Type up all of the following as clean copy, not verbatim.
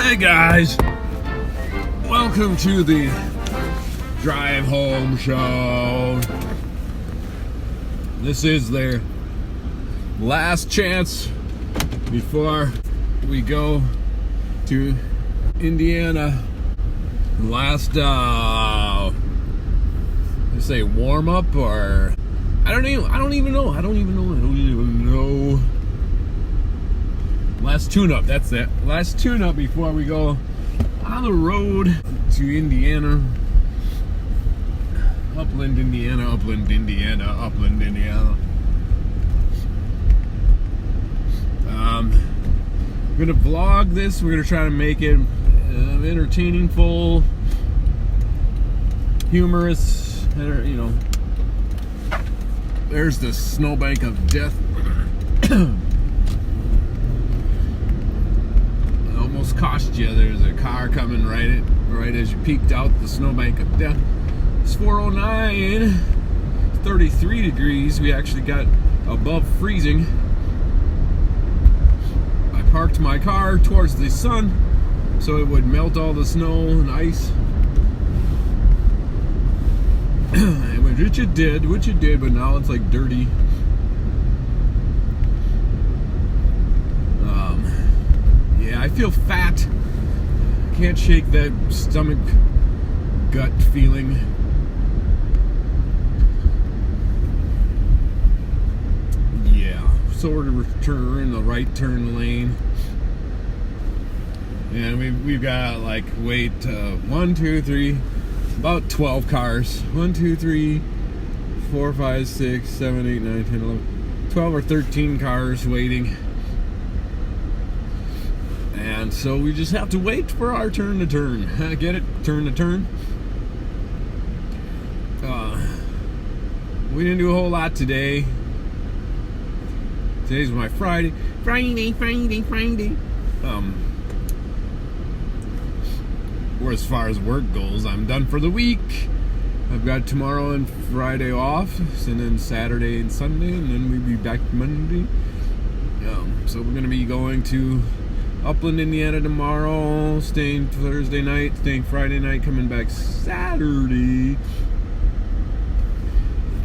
Hey guys, welcome to the drive home show. This is their last chance before we go to Indiana. Last, let's say warm up, or I don't even know. Last tune-up, that's it. Last tune-up before we go on the road to Indiana. Upland, Indiana. I'm gonna vlog this. We're gonna try to make it entertaining, full, humorous, you know. There's the snowbank of death. Almost cost you. There's a car coming right as you peeked out the snowbank of death. It's 4:09, 33 degrees. We actually got above freezing. I parked my car towards the sun so it would melt all the snow and ice. Which it did, but now it's like dirty. Yeah, I feel fat. Can't shake that stomach gut feeling. Yeah, so we're in the right turn lane. And we've got like wait 1, 2, 3, about 12 cars. 1, 2, 3, 4, 5, 6, 7, 8, 9, 10, 11, 12 or 13 cars waiting. And so we just have to wait for our turn to turn. Get it? Turn to turn. We didn't do a whole lot today. Today's my Friday. Or as far as work goes, I'm done for the week. I've got tomorrow and Friday off, and then Saturday and Sunday, and then we'll be back Monday. So we're going to be going to Upland, Indiana tomorrow, staying Thursday night, staying Friday night, coming back Saturday.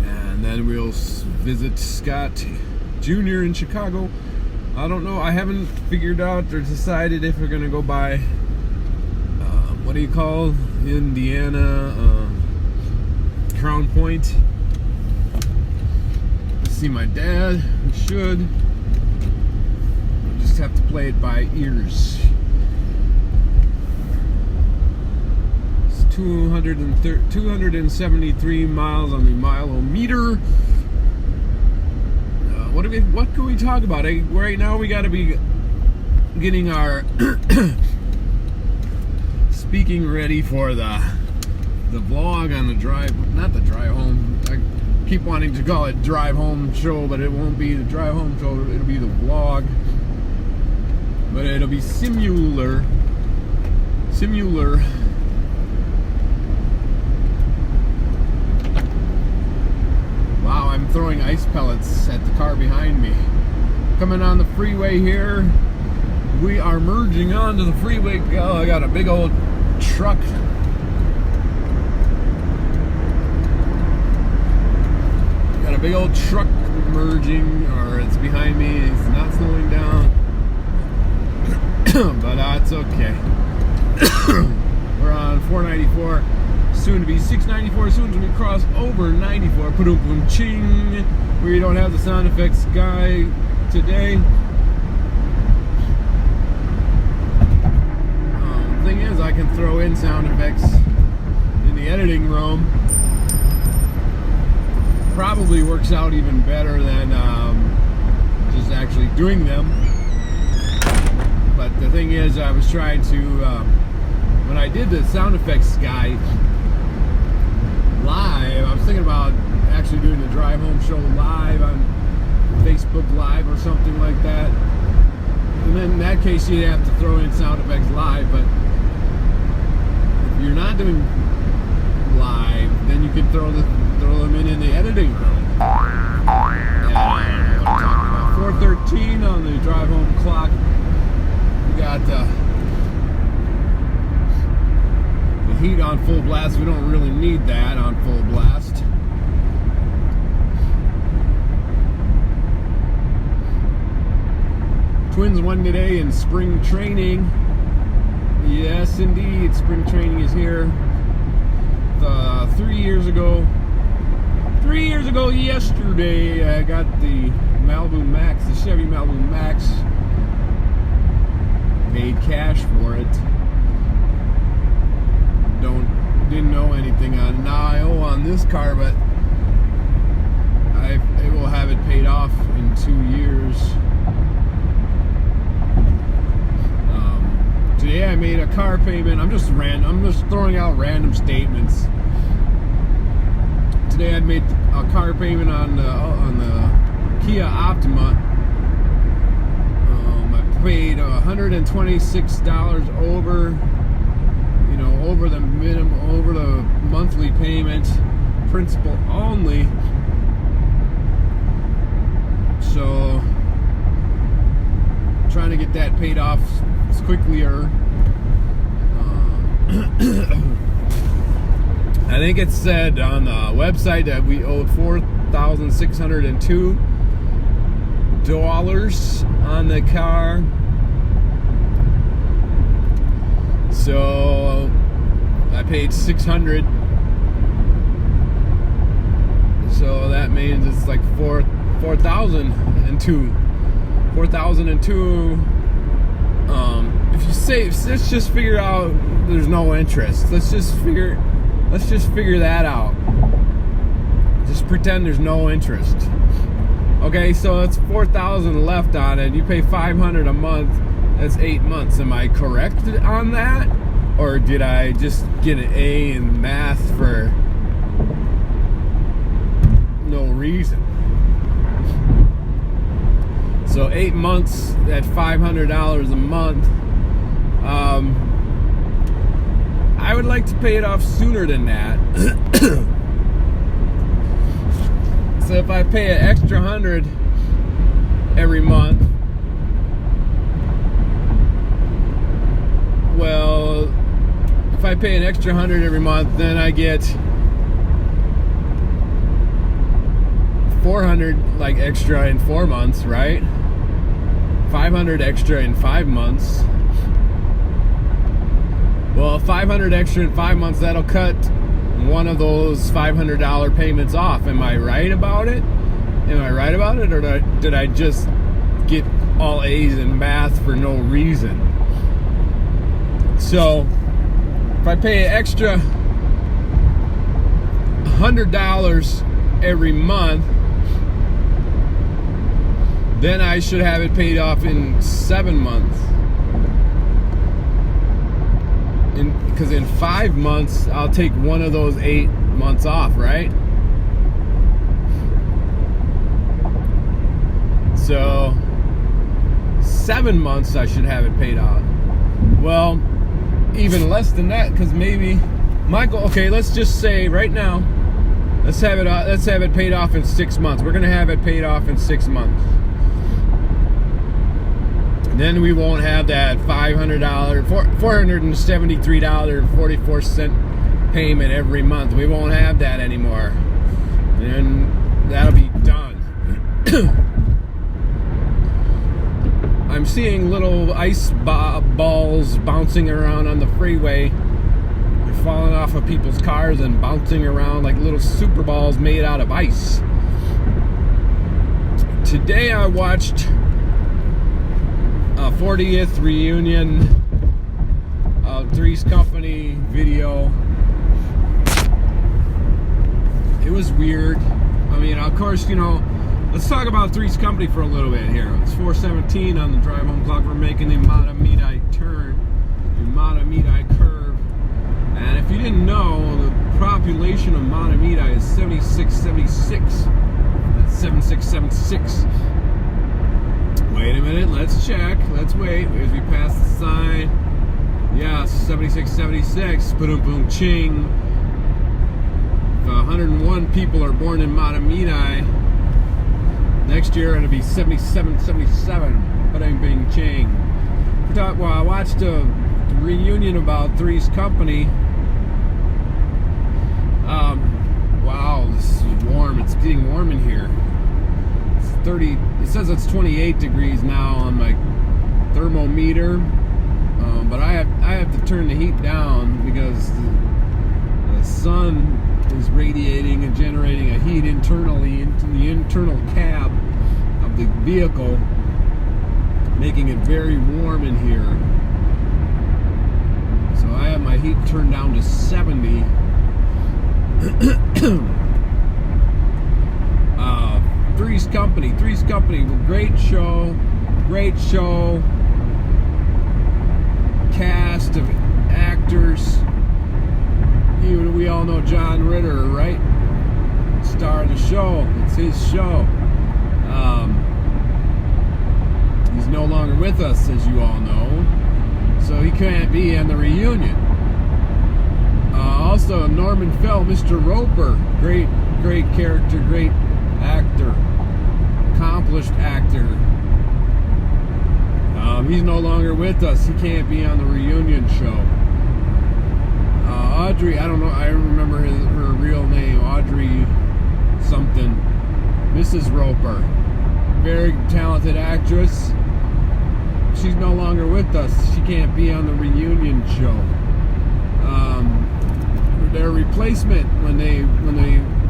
And then we'll visit Scott Jr. in Chicago. I don't know, I haven't figured out or decided if we're going to go by, what do you call Indiana, Crown Point. See my dad, we should. Have to play it by ears. It's 273 miles on the mileometer. What can we talk about? Right now we got to be getting our speaking ready for the vlog on the drive, not the drive home. I keep wanting to call it drive home show, but it won't be the drive home show, it'll be the vlog. But it'll be similar. Wow, I'm throwing ice pellets at the car behind me. Coming on the freeway here. We are merging onto the freeway. Oh, I got a big old truck. Got a big old truck merging, or it's behind me. It's not slowing down. But it's okay. We're on 494, soon to be 694, soon to be cross over 94. Pum ching. We don't have the sound effects guy today. Thing is, I can throw in sound effects in the editing room. Probably works out even better than just actually doing them. But the thing is, I was trying to, when I did the sound effects guy live, I was thinking about actually doing the drive home show live on Facebook Live or something like that. And then in that case, you'd have to throw in sound effects live. But if you're not doing live, then you can throw them in the editing room. And I don't know what I'm talking about. 4:13 on the drive home clock. We got heat on full blast. We don't really need that on full blast. Twins won today in spring training. Yes, indeed, spring training is here. 3 years ago yesterday, I got the Malibu Maxx, the Chevy Malibu Maxx. Paid cash for it. Didn't know anything on it. Now I owe on this car, but I will have it paid off in 2 years. Today I made a car payment. I'm just throwing out random statements. Today I made a car payment on the Kia Optima. I paid $126 over the minimum, over the monthly payment, principal only. So trying to get that paid off as quickly. I think it said on the website that we owed $4,602 on the car. So I paid $600. So that means it's like $4,002. If you say, let's just figure out there's no interest. Let's just figure that out. Just pretend there's no interest. Okay, so it's $4,000 left on it. You pay $500 a month. That's 8 months. Am I correct on that? Or did I just get an A in math for no reason? So 8 months at $500 a month. I would like to pay it off sooner than that. So if I pay an extra $100 every month, well, if I pay an extra $100 every month, then I get $400 like extra in 4 months, right? $500 extra in 5 months. Well, $500 extra in 5 months, that'll cut one of those $500 payments off. Am I right about it? Or did I just get all A's in math for no reason? So if I pay an extra $100 every month, then I should have it paid off in 7 months. Because in 5 months, I'll take one of those 8 months off, right? So 7 months I should have it paid off. Well, even less than that, because maybe my goal. Okay, let's just say right now, let's have it paid off in 6 months. We're gonna have it paid off in 6 months. Then we won't have that $500, $473.44 payment every month. We won't have that anymore. And that'll be done. I'm seeing little ice balls bouncing around on the freeway. They're falling off of people's cars and bouncing around like little super balls made out of ice. Today I watched a 40th reunion of Three's Company video. It was weird. I mean, of course, let's talk about Three's Company for a little bit here. It's 4:17 on the drive home clock. We're making the Matamidi turn, the Matamidi curve. And if you didn't know, the population of Matamidi is 7676. That's 7676. Wait a minute, let's check. Let's wait as we pass the sign. Yes, 7676. Boom, boom, ching. 101 people are born in Matamidi. Next year it'll be 7777. Bing, bing, ching. I watched a reunion about Three's Company Wow, this is warm. It's getting warm in here. It's 30. It says it's 28 degrees now on my thermometer, but I have to turn the heat down because the sun is radiating and generating a heat internally into the internal cab of the vehicle, making it very warm in here. So I have my heat turned down to 70. Three's Company, great show, cast of actors. We all know John Ritter, right? Star of the show. It's his show. He's no longer with us, as you all know, so he can't be in the reunion. Also, Norman Fell, Mr. Roper, great character, great actor, accomplished actor. He's no longer with us. He can't be on the reunion show. Audrey, I don't know, I remember her real name, Audrey something, Mrs. Roper, very talented actress. She's no longer with us. She can't be on the reunion show. Their replacement, when the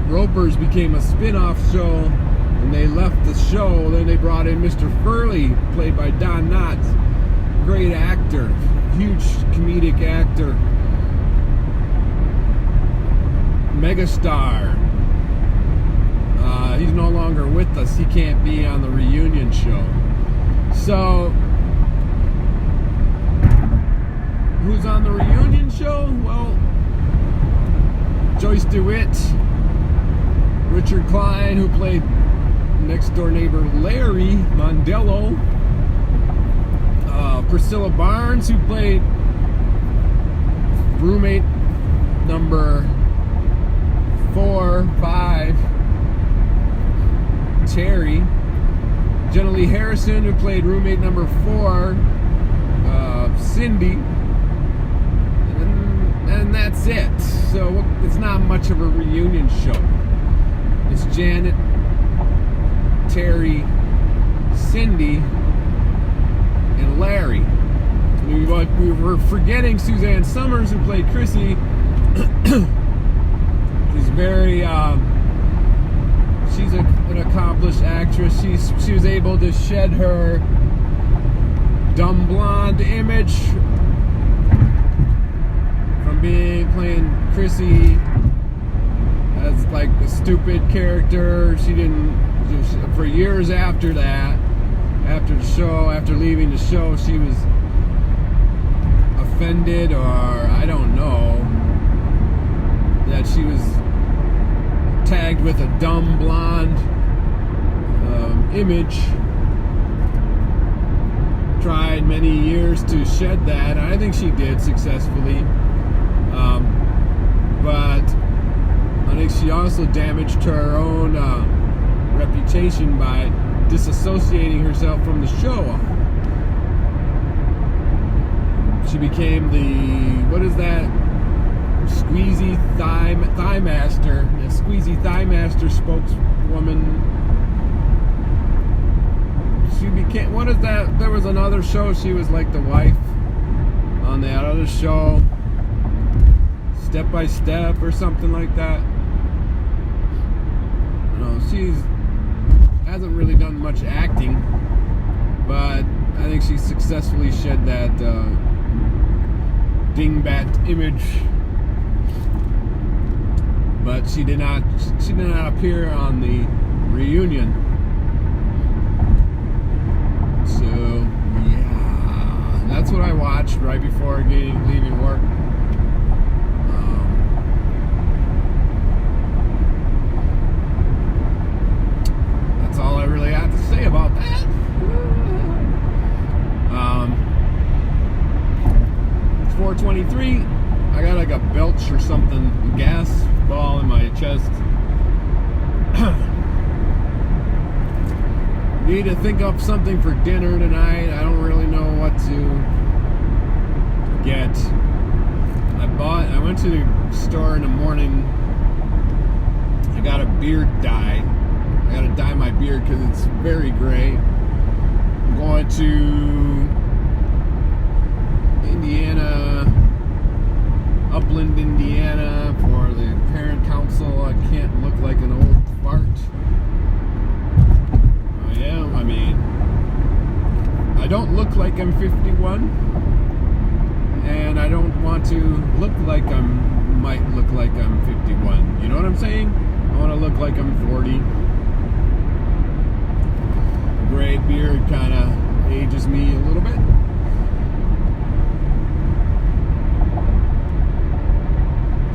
Ropers became a spin-off show and they left the show, then they brought in Mr. Furley, played by Don Knotts. Great actor, huge comedic actor, megastar. He's no longer with us. He can't be on the reunion show. So, who's on the reunion show? Well, Joyce DeWitt, Richard Klein, who played next door neighbor Larry Mondello, Priscilla Barnes, who played roommate number 4, 5, Terry, Jenna Lee Harrison, who played roommate number 4, Cindy, and that's it. So it's not much of a reunion show. It's Janet, Terry, Cindy, and Larry. We were forgetting Suzanne Summers, who played Chrissy. She's very, she's an accomplished actress. She was able to shed her dumb blonde image from playing Chrissy as like a stupid character. She didn't, for years after that, after the show, after leaving the show, she was offended, or I don't know, that she was tagged with a dumb blonde image. Tried many years to shed that, and I think she did successfully, but I think she also damaged her own reputation by disassociating herself from the show. She became the, what is that, squeezy thigh master, the squeezy thigh master spokeswoman. She became, what is that? There was another show, she was like the wife on that other show, Step by Step or something like that. No, she's hasn't really done much acting, but I think she successfully shed that dingbat image. But she did not appear on the reunion. So yeah, that's what I watched right before leaving work. That's all I really have to say about that. It's 4:23. I got like a belch or something, gas ball in my chest. Need to think up something for dinner tonight. I don't really know what to get. I went to the store in the morning I got a beard dye. I gotta dye my beard because it's very gray. I'm going to Indiana, Upland, Indiana for the parent council. I can't look like an old fart. I am. I mean, I don't look like I'm 51, and I don't want to look like might look like I'm 51. You know what I'm saying? I want to look like I'm 40. A gray beard kind of ages me a little bit.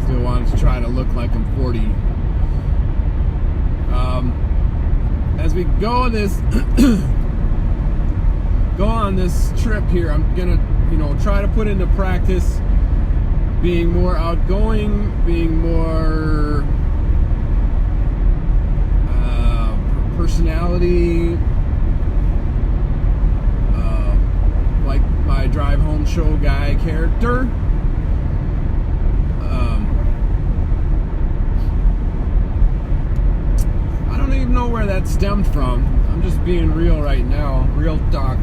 Still want to try to look like I'm 40. As we go on this trip here, I'm gonna, try to put into practice being more outgoing, being more personality, like my drive home show guy character. I don't even know where that stemmed from. I'm just being real right now, real talk.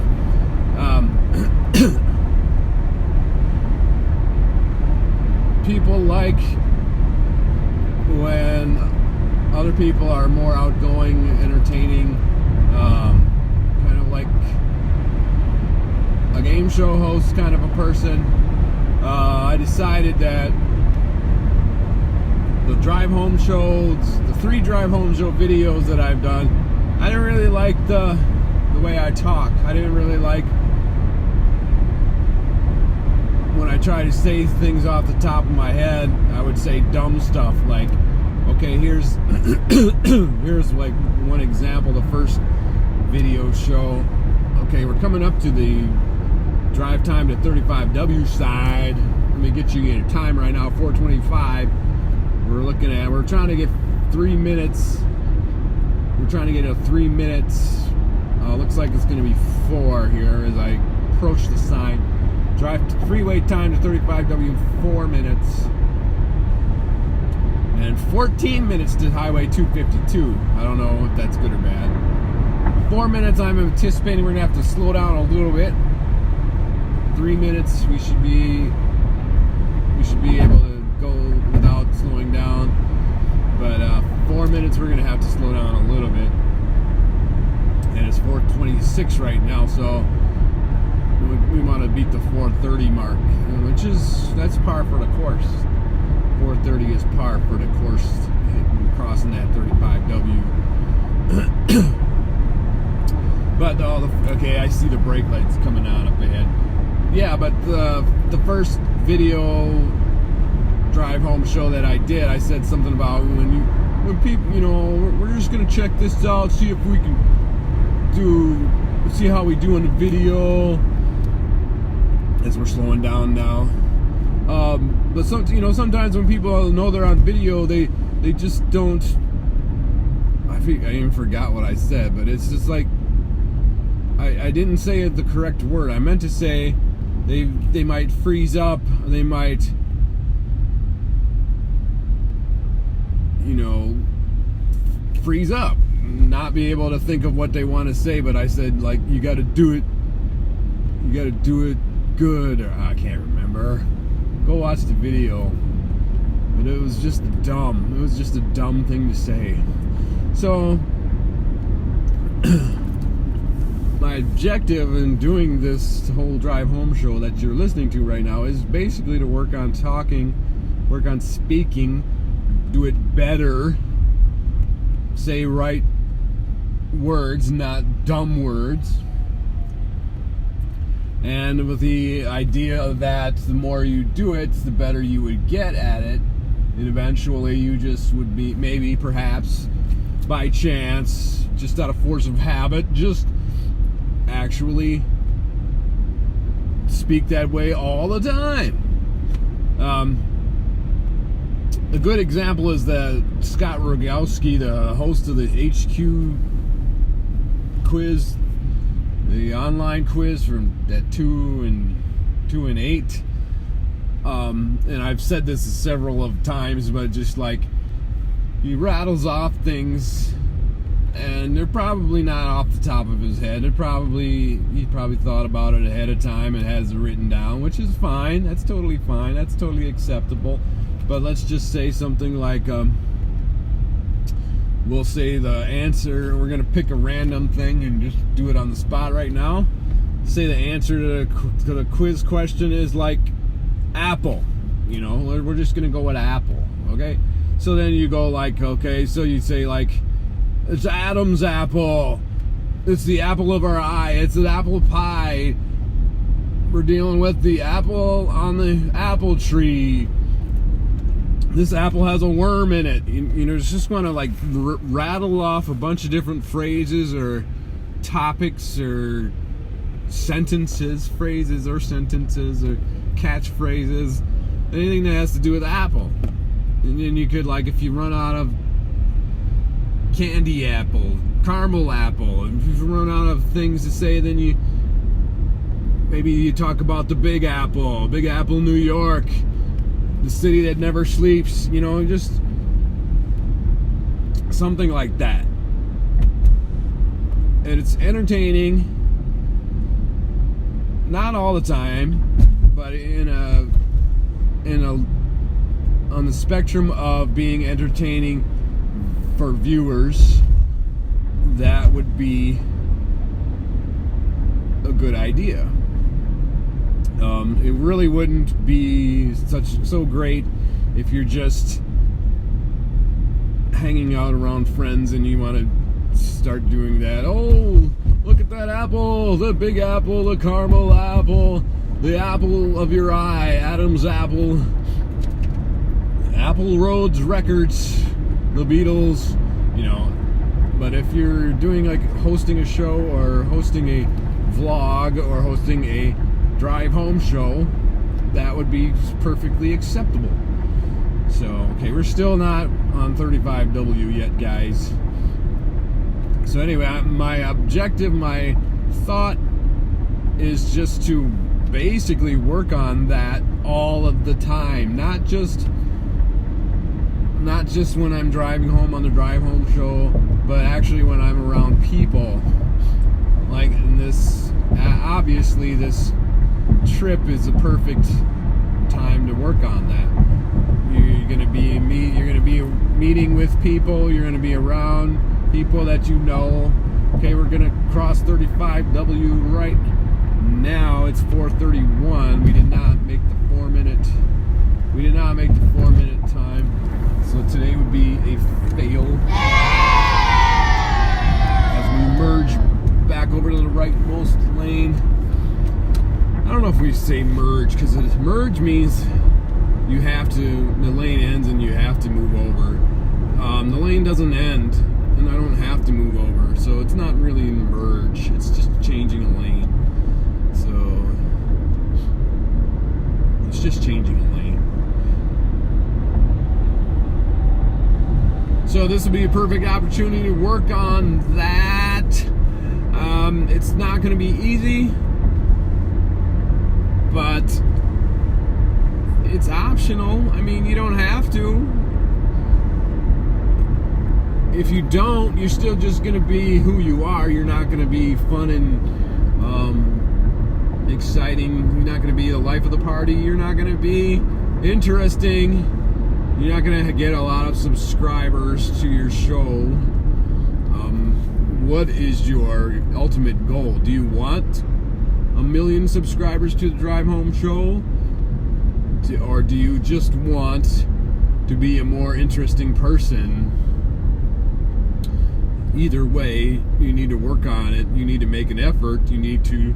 People like when other people are more outgoing, entertaining, kind of like a game show host kind of a person. I decided that the drive home shows, the 3 drive home show videos that I've done, I didn't really like the way I talk. I didn't really like when I try to say things off the top of my head. I would say dumb stuff like, okay, here's like one example. The first video show, okay, we're coming up to the drive time to 35W side. Let me get you a time right now, 4:25. We're trying to get 3 minutes. We're trying to get a 3 minutes. Looks like it's going to be 4 here as I approach the sign. Drive freeway time to 35W, 4 minutes. And 14 minutes to Highway 252. I don't know if that's good or bad. 4 minutes, I'm anticipating we're going to have to slow down a little bit. 3 minutes, we should be able to go without slowing down. But 4 minutes, we're going to have to slow down a little bit. And it's 4:26 right now, so we want to beat the 4:30 mark, that's par for the course. 4:30 is par for the course, crossing that 35W. But okay, I see the brake lights coming on up ahead. Yeah, but the first video drive home show that I did, I said something about when people, we're just gonna check this out, see if we can see how we do in the video. As we're slowing down now, but sometimes when people know they're on video, they just don't. I even forgot what I said, but it's just like I didn't say the correct word. I meant to say they might freeze up, they might freeze up, not be able to think of what they want to say. But I said, like, you got to do it good, or I can't remember. Go watch the video. But it was just dumb. It was just a dumb thing to say. So my objective in doing this whole drive home show that you're listening to right now is basically to work on talking, work on speaking, do it better, say right words, not dumb words. And with the idea that the more you do it, the better you would get at it. And eventually you just would be, maybe, perhaps, by chance, just out of force of habit, just actually speak that way all the time. A good example is that Scott Rogowski, the host of the HQ quiz, the online quiz from that 2 and 8. And I've said this several of times, but just like he rattles off things, and they're probably not off the top of his head. He probably thought about it ahead of time and has it written down, which is fine. That's totally fine. That's totally acceptable. But let's just say something like, we'll say the answer. We're gonna pick a random thing and just do it on the spot right now. Say the answer to the quiz question is like apple. You know, we're just gonna go with apple. Okay. So then you go like, okay. So you say like, it's Adam's apple. It's the apple of our eye. It's an apple pie. We're dealing with the apple on the apple tree. This apple has a worm in it. You know, just want to like rattle off a bunch of different phrases or topics or sentences, phrases or sentences or catchphrases, anything that has to do with apple. And then you could, like, if you run out of candy apple, caramel apple, if you run out of things to say, then maybe you talk about the Big Apple, New York, the city that never sleeps, you know, just something like that. And it's entertaining, not all the time, but on the spectrum of being entertaining for viewers, that would be a good idea. It really wouldn't be so great if you're just hanging out around friends and you want to start doing that. Oh, look at that apple, the Big Apple, the caramel apple, the apple of your eye, Adam's apple, Apple Roads Records, the Beatles, you know. But if you're doing like hosting a show or hosting a vlog or hosting a drive home show, that would be perfectly acceptable. So, okay, we're still not on 35W yet, guys. So anyway, my objective, my thought is just to basically work on that all of the time, not just when I'm driving home on the drive home show, but actually when I'm around people. Like in this, obviously this trip is the perfect time to work on that. You're gonna be meeting with people. You're gonna be around people that you know. Okay, we're gonna cross 35W right now. It's 4:31. We did not make the 4-minute. We did not make the 4-minute time. So today would be a fail. As we merge back over to the rightmost lane. I don't know if we say merge, because merge means you have to, the lane ends and you have to move over. The lane doesn't end and I don't have to move over, so it's not really a merge, it's just changing a lane. So it's just changing a lane. So this will be a perfect opportunity to work on that. It's not going to be easy, but it's optional. I mean, you don't have to. If you don't, you're still just going to be who you are. You're not going to be fun and exciting. You're not going to be the life of the party. You're not going to be interesting. You're not going to get a lot of subscribers to your show. What is your ultimate goal? Do you want 1 million subscribers to the Drive Home Show? Or do you just want to be a more interesting person? Either way, you need to work on it. You need to make an effort. You need to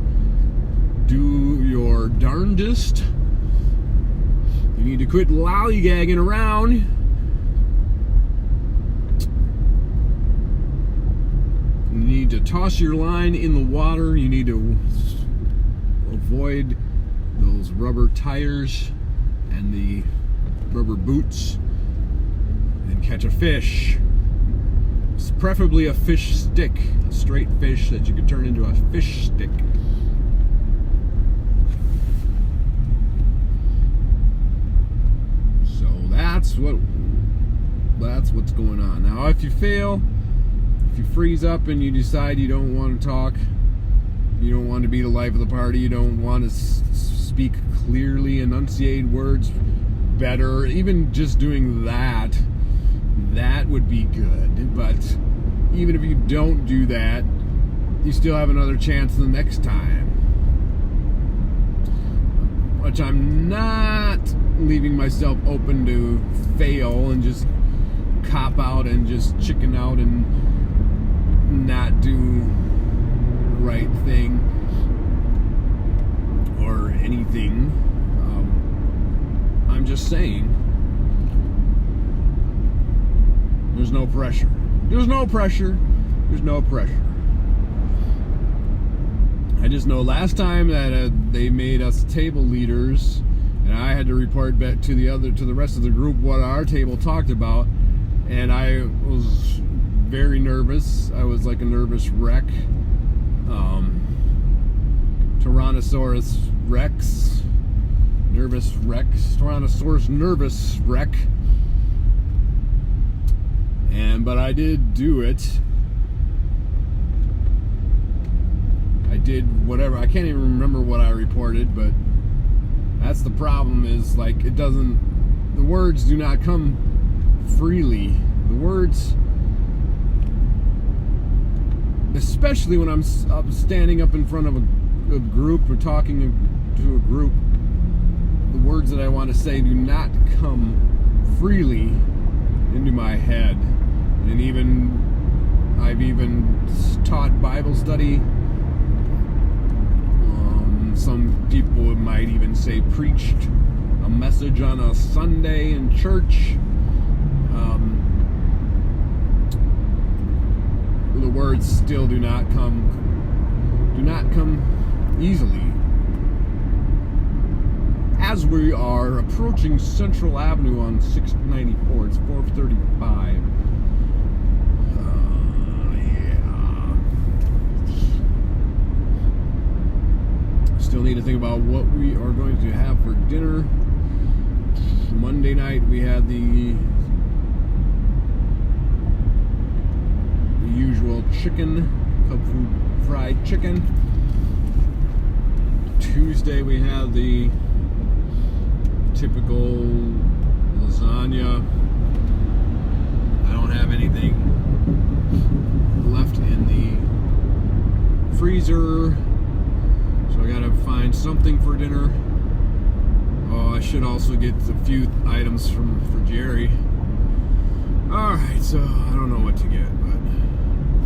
do your darndest. You need to quit lollygagging around. You need to toss your line in the water. You need to avoid those rubber tires and the rubber boots and catch a fish. It's preferably a fish stick, a straight fish that you could turn into a fish stick. So that's what That's what's going on. Now, if you fail, if you freeze up and you decide you don't want to talk, you don't want to be the life of the party, you don't want to speak clearly, enunciate words better, even just doing that would be good. But even if you don't do that, you still have another chance the next time. Which I'm not leaving myself open to fail and just cop out and just chicken out and not do the right thing or anything. I'm just saying, there's no pressure. There's no pressure. There's no pressure. I just know last time that they made us table leaders, and I had to report back to the rest of the group what our table talked about, and I was very nervous. I was like a nervous wreck. Tyrannosaurus Rex, nervous Rex, Tyrannosaurus nervous wreck. But I did do it. I did whatever. I can't even remember what I reported, but that's the problem, is like the words do not come freely. The words, especially when I'm standing up in front of a group or talking to a group, the words that I want to say do not come freely into my head. And I've even taught Bible study. Some people might even say preached a message on a Sunday in church. The words still do not come easily. As we are approaching Central Avenue on 694, it's 4:35. Still need to think about what we are going to have for dinner. Monday night we had the usual chicken, Cub Food fried chicken. Tuesday we had the typical lasagna. I don't have anything left in the freezer, so I gotta find something for dinner. Oh, I should also get a few items for Jerry. Alright, so I don't know what to get, but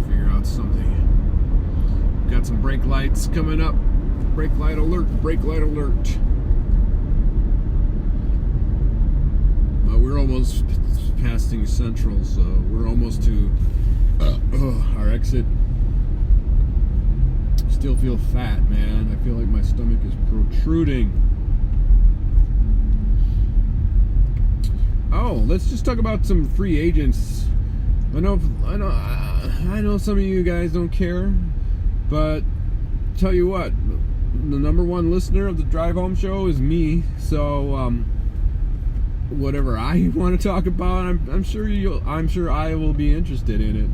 figure out something. Got some brake lights coming up. Brake light alert, brake light alert. We're almost passing Central, so we're almost to our exit. Still feel fat, man. I feel like my stomach is protruding. Oh, let's just talk about some free agents. I know some of you guys don't care, but tell you what, the number one listener of the Drive Home Show is me. So whatever I want to talk about, I'm sure I will be interested in it.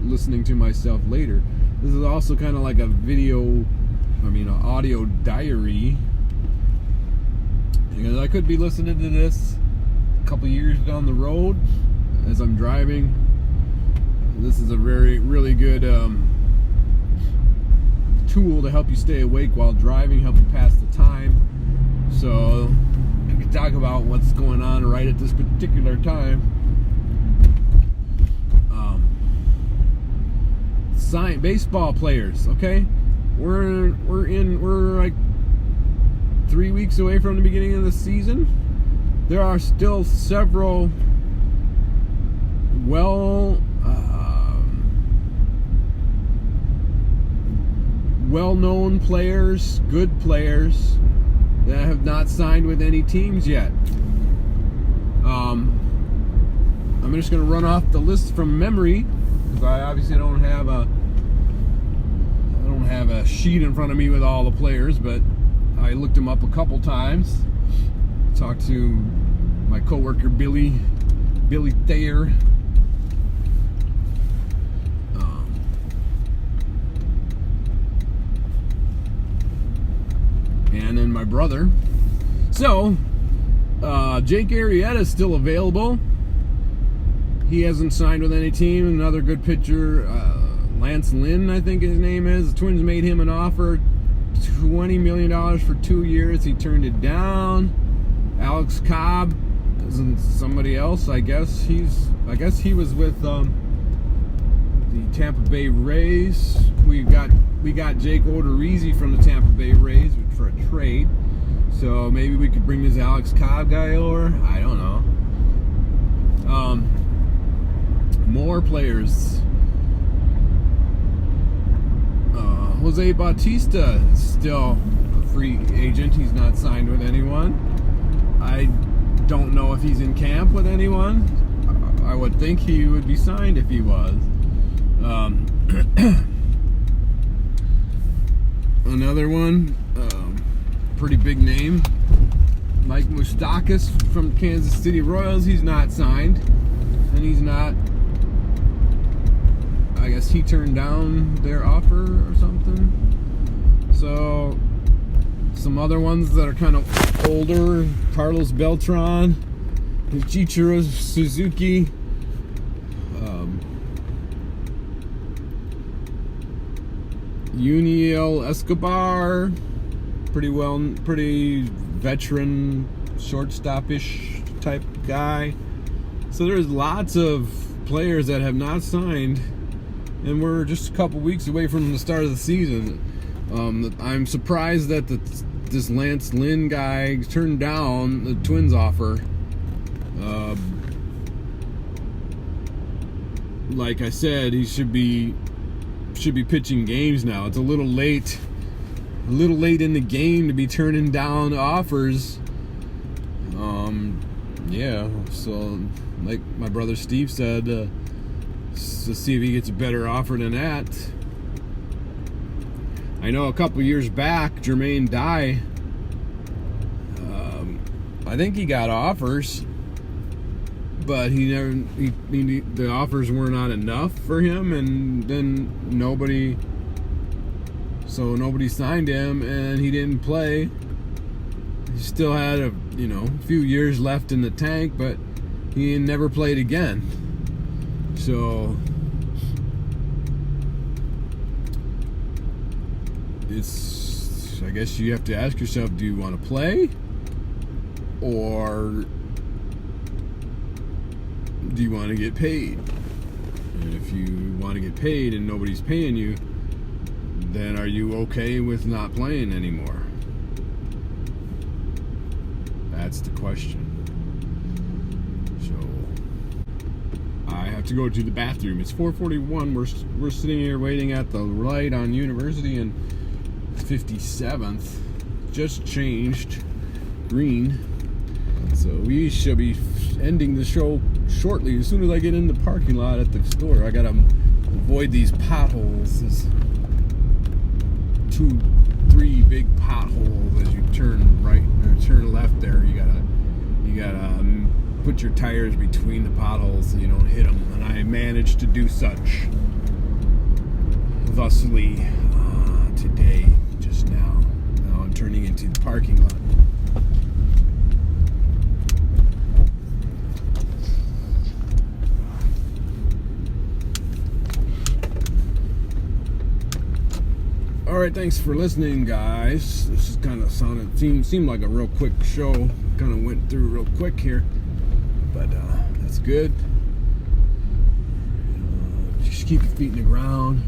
Listening to myself later. This is also kind of like a an audio diary, because I could be listening to this a couple years down the road as I'm driving. This is a really good tool to help you stay awake while driving, help you pass the time. So I can talk about what's going on right at this particular time. Baseball players, okay? We're like 3 weeks away from the beginning of the season. There are still several well-known players, good players, that have not signed with any teams yet. I'm just going to run off the list from memory, because I obviously don't have a sheet in front of me with all the players, but I looked them up a couple times. Talked to my coworker Billy Billy Thayer. And then my brother. So, Jake Arrieta is still available. He hasn't signed with any team. Another good pitcher, Lance Lynn, I think his name is. The Twins made him an offer, $20 million for 2 years. He turned it down. Alex Cobb isn't somebody else. I guess he was with the Tampa Bay Rays. We got Jake Odorizzi from the Tampa Bay Rays for a trade. So maybe we could bring this Alex Cobb guy over. I don't know. More players. Jose Bautista is still a free agent. He's not signed with anyone. I don't know if he's in camp with anyone. I would think he would be signed if he was. Another one, pretty big name, Mike Moustakas from Kansas City Royals. He's not signed, and he's not. I guess he turned down their offer or something. So, some other ones that are kind of older: Carlos Beltran, Ichiro Suzuki. Uniel Escobar, pretty veteran, shortstop-ish type guy. So there's lots of players that have not signed, and we're just a couple weeks away from the start of the season. I'm surprised that this Lance Lynn guy turned down the Twins offer. Like I said, he should be pitching games now. It's a little late in the game to be turning down offers. Yeah, so like my brother Steve said, to see if he gets a better offer than that. I know a couple years back, Jermaine Dye, I think he got offers, but the offers were not enough for him, and then nobody signed him, and he didn't play. He still had a few years left in the tank, but he never played again. So I guess you have to ask yourself, do you want to play, or do you want to get paid? And if you want to get paid and nobody's paying you, then are you okay with not playing anymore? That's the question. So I have to go to the bathroom. It's 4:41. We're sitting here waiting at the light on University and 57th. Just changed green. So we should be ending the show shortly. As soon as I get in the parking lot at the store, I gotta avoid these potholes. There's 2-3 big potholes as you turn right or turn left there. You gotta put your tires between the potholes so you don't hit them. And I managed to do such thusly today, just now. Now I'm turning into the parking lot. Alright, thanks for listening, guys. This is kind of seemed like a real quick show. Kind of went through real quick here, but that's good. Just keep your feet in the ground.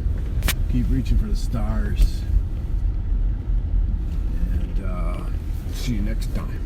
Keep reaching for the stars. And see you next time.